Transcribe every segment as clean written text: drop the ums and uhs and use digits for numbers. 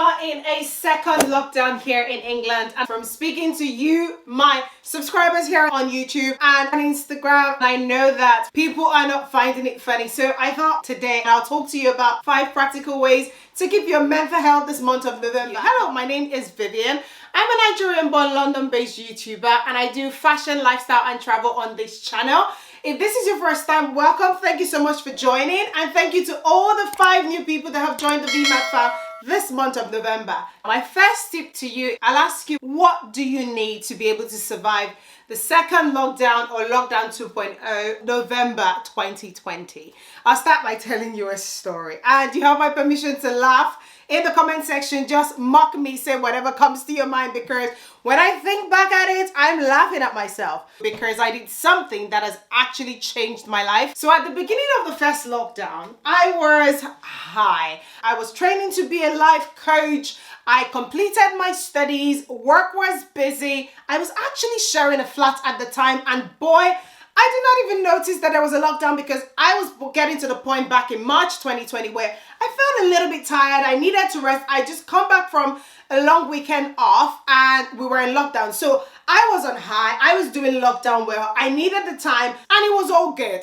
are in a second lockdown here in England, and from speaking to you, my subscribers here on YouTube and on Instagram, I know that people are not finding it funny. So I thought today I'll talk to you about 5 practical ways to keep your mental health this month of November. Hello, my name is Vivian. I'm a Nigerian-born, London-based YouTuber, and I do fashion, lifestyle, and travel on this channel. If this is your first time, welcome. Thank you so much for joining, and thank you to all the 5 new people that have joined the Vymart fam this month of November. My first tip to you, I'll ask you, what do you need to be able to survive the second lockdown or lockdown 2.0, November 2020? I'll start by telling you a story, and you have my permission to laugh. In the comment section, just mock me, say whatever comes to your mind, because when I think back at it, I'm laughing at myself because I did something that has actually changed my life. So at the beginning of the first lockdown, I was high. I was training to be a life coach. I completed my studies. Work was busy. I was actually sharing a flat at the time, and boy, I did not even notice that there was a lockdown because I was getting to the point back in March 2020 where I felt a little bit tired. I needed to rest. I just come back from a long weekend off and we were in lockdown. So I was on high. I was doing lockdown well. I needed the time and it was all good.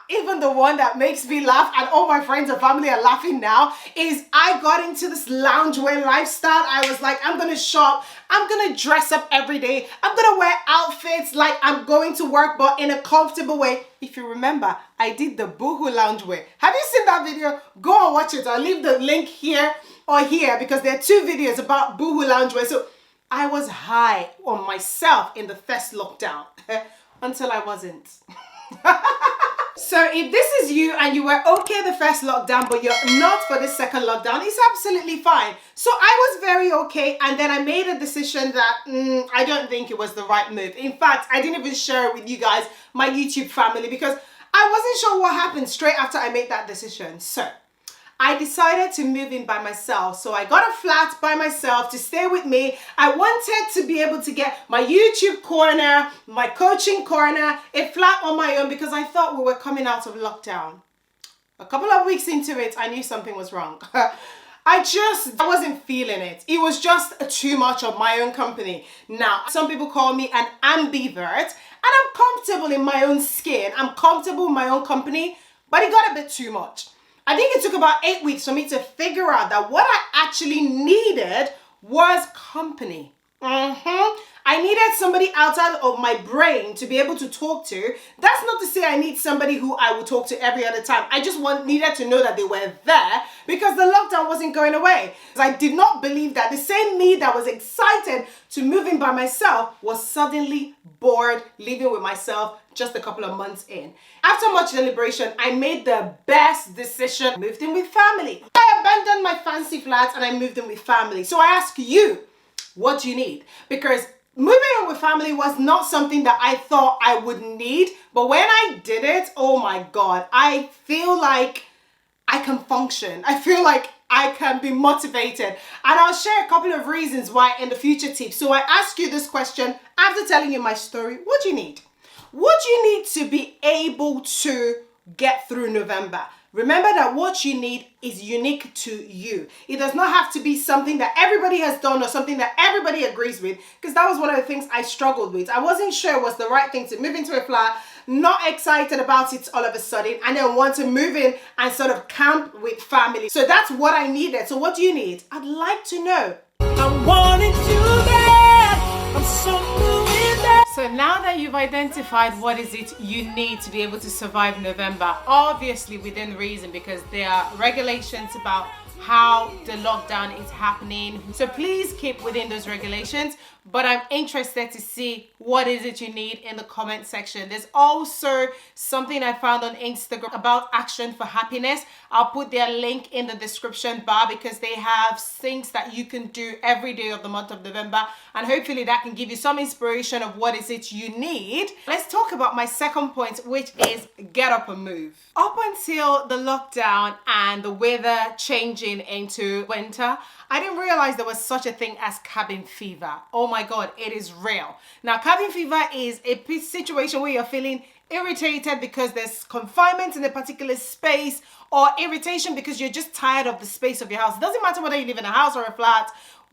Even the one that makes me laugh, and all my friends and family are laughing now, is I got into this loungewear lifestyle. I was like, I'm gonna shop. I'm gonna dress up every day. I'm gonna wear outfits like I'm going to work, but in a comfortable way. If you remember, I did the Boohoo Loungewear. Have you seen that video? Go and watch it. I'll leave the link here or here because there are 2 videos about Boohoo Loungewear. So I was high on myself in the first lockdown until I wasn't. So if this is you and you were okay the first lockdown, but you're not for the second lockdown, it's absolutely fine. So I was very okay, and then I made a decision that I don't think it was the right move. In fact, I didn't even share it with you guys, my YouTube family, because I wasn't sure what happened straight after I made that decision. So I decided to move in by myself. So I got a flat by myself to stay with me. I wanted to be able to get my YouTube corner, my coaching corner, a flat on my own, because I thought we were coming out of lockdown. A couple of weeks into it, I knew something was wrong. I wasn't feeling it. It was just too much of my own company. Now, some people call me an ambivert, and I'm comfortable in my own skin. I'm comfortable in my own company, but it got a bit too much. I think it took about 8 weeks for me to figure out that what I actually needed was company. I needed somebody outside of my brain to be able to talk to. That's not to say I need somebody who I will talk to every other time. I just needed to know that they were there because the lockdown wasn't going away. I did not believe that the same me that was excited to move in by myself was suddenly bored living with myself just a couple of months in. After much deliberation, I made the best decision. Moved in with family. I abandoned my fancy flats and I moved in with family. So I ask you, what do you need? Because moving in with family was not something that I thought I would need. But when I did it, oh my God, I feel like I can function. I feel like I can be motivated. And I'll share a couple of reasons why in the future tips. So I ask you this question after telling you my story. What do you need? What do you need to be able to get through November? Remember that what you need is unique to you. It does not have to be something that everybody has done or something that everybody agrees with, because that was one of the things I struggled with. I wasn't sure it was the right thing to move into a flat, not excited about it all of a sudden, and then want to move in and sort of camp with family. So that's what I needed. So what do you need? I'd like to know. I wanted you there. I'm so moving there. So now that you've identified what is it you need to be able to survive November, obviously within reason, because there are regulations about how the lockdown is happening. So please keep within those regulations. But I'm interested to see what is it you need in the comment section. There's also something I found on Instagram about Action for Happiness. I'll put their link in the description bar because they have things that you can do every day of the month of November. And hopefully that can give you some inspiration of what is it you need. Let's talk about my second point, which is get up and move. Up until the lockdown and the weather changing plunging into winter, I didn't realize there was such a thing as cabin fever. Oh my God, it is real. Now, cabin fever is a situation where you're feeling irritated because there's confinement in a particular space, or irritation because you're just tired of the space of your house. It doesn't matter whether you live in a house or a flat,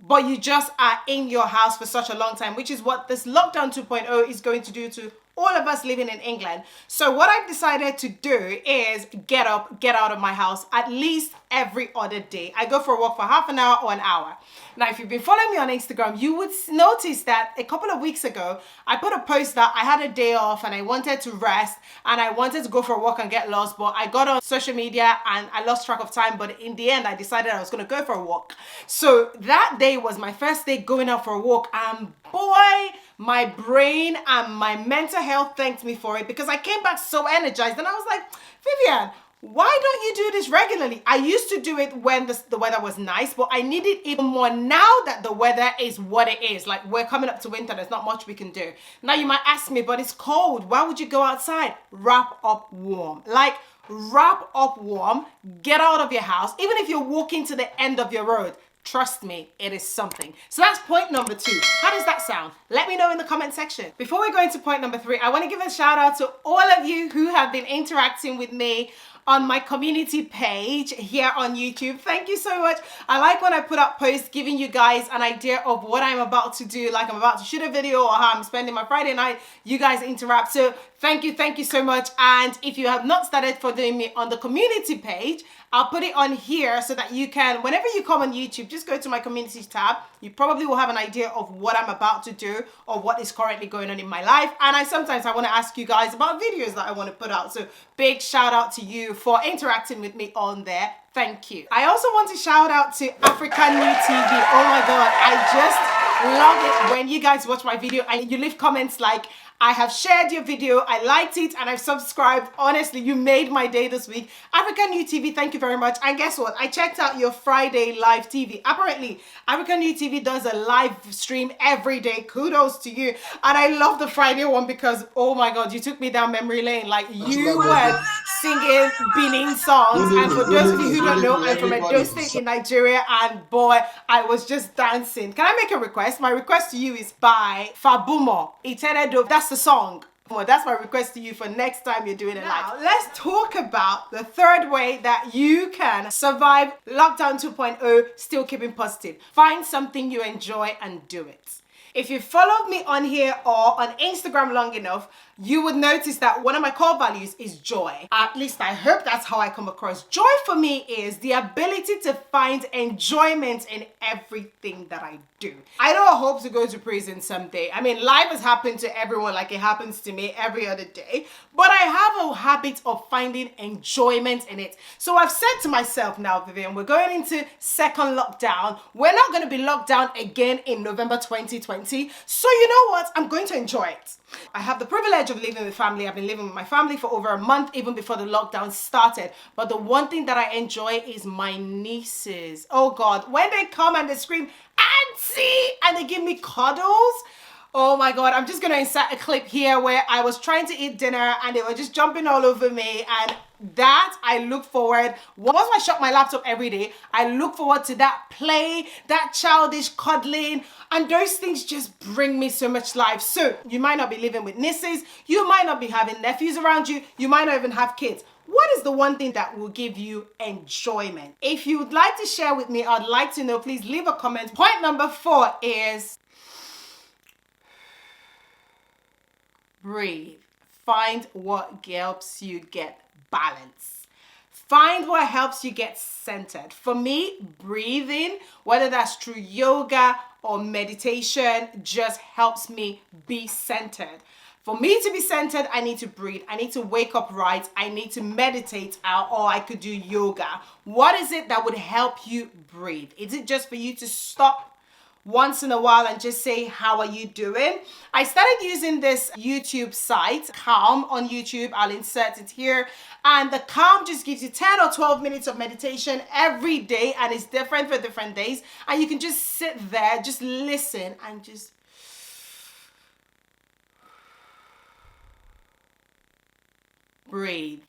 but you just are in your house for such a long time, which is what this lockdown 2.0 is going to do to all of us living in England. So what I've decided to do is get up, get out of my house at least every other day. I go for a walk for half an hour or an hour. Now, if you've been following me on Instagram, you would notice that a couple of weeks ago, I put a post that I had a day off and I wanted to rest and I wanted to go for a walk and get lost, but I got on social media and I lost track of time. But in the end, I decided I was going to go for a walk. So that day was my first day going out for a walk, and boy, my brain and my mental health thanked me for it, because I came back so energized and I was like, Vivian, why don't you do this regularly? I used to do it when the weather was nice, but I need it even more now that the weather is what it is. Like, we're coming up to winter, there's not much we can do. Now you might ask me, but it's cold. Why would you go outside? Wrap up warm. Like, wrap up warm, get out of your house, even if you're walking to the end of your road. Trust me, it is something. So that's point number 2. How does that sound? Let me know in the comment section. Before we go into point number 3, I want to give a shout out to all of you who have been interacting with me on my community page here on YouTube. Thank you so much. I like when I put up posts giving you guys an idea of what I'm about to do, like I'm about to shoot a video or how I'm spending my Friday night. You guys interact. So thank you so much. And if you have not started following me on the community page, I'll put it on here so that you can, whenever you come on YouTube, just go to my community tab. You probably will have an idea of what I'm about to do or what is currently going on in my life. And sometimes I want to ask you guys about videos that I want to put out. So big shout out to you for interacting with me on there. Thank you. I also want to shout out to African New TV. Oh my God, I just love it when you guys watch my video and you leave comments like, I have shared your video, I liked it, and I've subscribed. Honestly, you made my day this week. African New TV, thank you very much. And guess what? I checked out your Friday live TV. Apparently, African New TV does a live stream every day. Kudos to you. And I love the Friday one because, oh my God, you took me down memory lane. Like, you were singing Benin songs. And for those of you who don't know, I'm from Edo State in Nigeria. And boy, I was just dancing. Can I make a request? My request to you is by Fabumo Iteredo. That's the song. Well, that's my request to you for next time you're doing it live. Let's talk about the third way that you can survive lockdown 2.0, still keeping positive. Find something you enjoy and do it. If you followed me on here or on Instagram long enough, you would notice that one of my core values is joy. At least I hope that's how I come across. Joy for me is the ability to find enjoyment in everything that I do. I don't hope to go to prison someday. I mean, life has happened to everyone like it happens to me every other day, but I have a habit of finding enjoyment in it. So I've said to myself now, Vivian, we're going into second lockdown. We're not going to be locked down again in November 2020. So you know what? I'm going to enjoy it. I have the privilege of living with family. I've been living with my family for over a month, even before the lockdown started. But the one thing that I enjoy is my nieces. Oh God, when they come and they scream, Auntie, and they give me cuddles. Oh my God, I'm just going to insert a clip here where I was trying to eat dinner and they were just jumping all over me, and that I look forward. Once I shut my laptop every day, I look forward to that play, that childish cuddling, and those things just bring me so much life. So you might not be living with nieces, you might not be having nephews around you, you might not even have kids. What is the one thing that will give you enjoyment? If you would like to share with me, I'd like to know, please leave a comment. Point number 4 is breathe. Find what helps you get balance. Find what helps you get centered. For me, breathing, whether that's through yoga or meditation, just helps me be centered. For me to be centered, I need to breathe. I need to wake up right. I need to meditate out, or I could do yoga. What is it that would help you breathe? Is it just for you to stop once in a while and just say, how are you doing? I started using this YouTube site, Calm on YouTube. I'll insert it here. And the Calm just gives you 10 or 12 minutes of meditation every day, and it's different for different days. And you can just sit there, just listen and just breathe.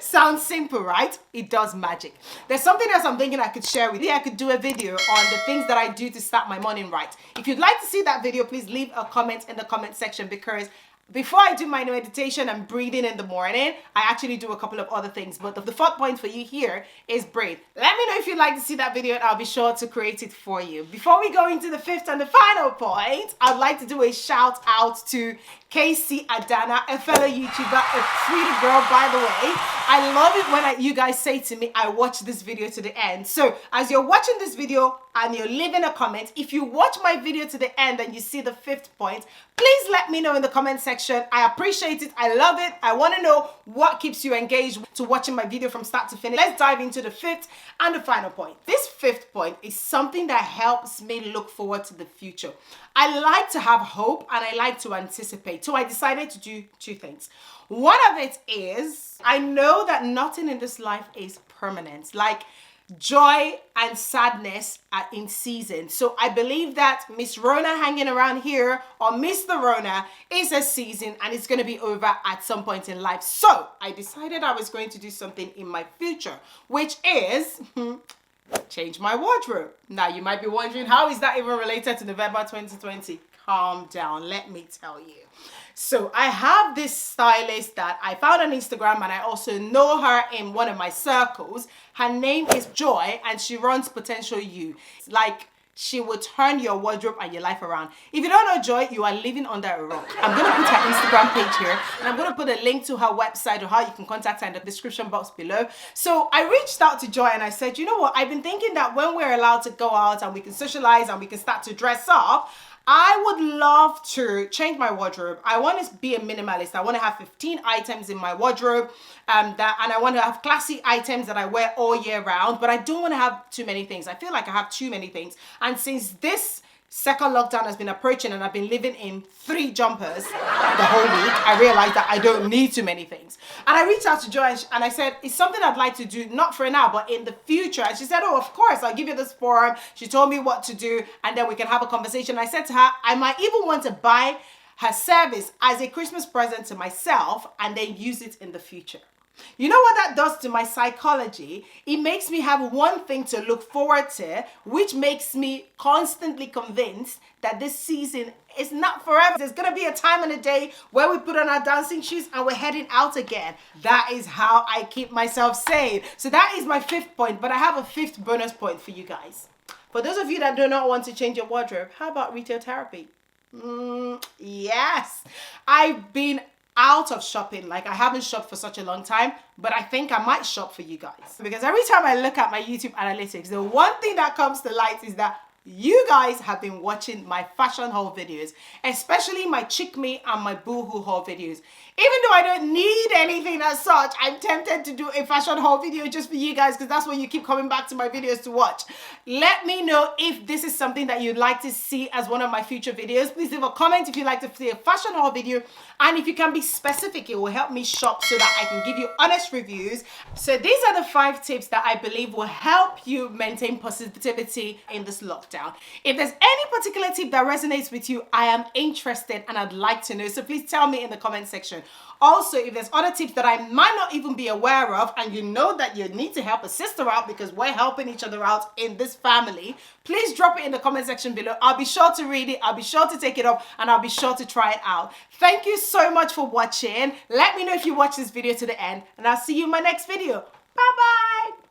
Sounds simple, right? It does magic. There's something else I'm thinking I could share with you. I could do a video on the things that I do to start my morning right. If you'd like to see that video, please leave a comment in the comment section, because before I do my meditation and breathing in the morning, I actually do a couple of other things. But the fourth point for you here is breathe. Let me know if you'd like to see that video and I'll be sure to create it for you. Before we go into the fifth and the final point, I'd like to do a shout out to Casey Danna, a fellow YouTuber, a pretty girl, by the way. I love it when you guys say to me, I watch this video to the end. So as you're watching this video and you're leaving a comment, if you watch my video to the end and you see the fifth point, please let me know in the comment section. I appreciate it. I love it. I want to know what keeps you engaged to watching my video from start to finish. Let's dive into the fifth and the final point. This fifth point is something that helps me look forward to the future. I like to have hope and I like to anticipate. So I decided to do two things. One of it is, I know that nothing in this life is permanent. Like, joy and sadness are in season. So I believe that Miss Rona hanging around here, or Mr. Rona, is a season and it's going to be over at some point in life. So I decided I was going to do something in my future, which is change my wardrobe. Now you might be wondering, how is that even related to November 2020? Calm down, let me tell you. So I have this stylist that I found on Instagram, and I also know her in one of my circles. Her name is Joy and she runs Potential You. Like, she will turn your wardrobe and your life around. If you don't know Joy, you are living under a rock. I'm going to put her Instagram page here, and I'm going to put a link to her website or how you can contact her in the description box below. So I reached out to Joy and I said, you know what? I've been thinking that when we're allowed to go out and we can socialize and we can start to dress up, I would love to change my wardrobe. I want to be a minimalist. I want to have 15 items in my wardrobe, and I want to have classy items that I wear all year round, but I don't want to have too many things. I feel like I have too many things. And since this second lockdown has been approaching and I've been living in 3 jumpers the whole week, I realized that I don't need too many things. And I reached out to Joy and I said, it's something I'd like to do, not for now, but in the future. And she said, oh, of course, I'll give you this form. She told me what to do and then we can have a conversation. I said to her, I might even want to buy her service as a Christmas present to myself and then use it in the future. You know what that does to my psychology? It makes me have one thing to look forward to, which makes me constantly convinced that this season is not forever. There's going to be a time and a day where we put on our dancing shoes and we're heading out again. That is how I keep myself sane. So that is my fifth point, but I have a fifth bonus point for you guys. For those of you that do not want to change your wardrobe, how about retail therapy? Yes, I've been out of shopping. Like, I haven't shopped for such a long time, but I think I might shop for you guys, because every time I look at my YouTube analytics, the one thing that comes to light is that you guys have been watching my fashion haul videos, especially my Chick Me and my Boohoo haul videos. Even though I don't need anything as such, I'm tempted to do a fashion haul video just for you guys, because that's what you keep coming back to my videos to watch. Let me know if this is something that you'd like to see as one of my future videos. Please leave a comment if you'd like to see a fashion haul video, and if you can be specific, it will help me shop so that I can give you honest reviews. So these are the 5 tips that I believe will help you maintain positivity in this lockdown. If there's any particular tip that resonates with you, I am interested and I'd like to know. So please tell me in the comment section. Also, if there's other tips that I might not even be aware of and you know that you need to help a sister out because we're helping each other out in this family, please drop it in the comment section below. I'll be sure to read it, I'll be sure to take it up, and I'll be sure to try it out. Thank you so much for watching. Let me know if you watch this video to the end, and I'll see you in my next video. Bye bye.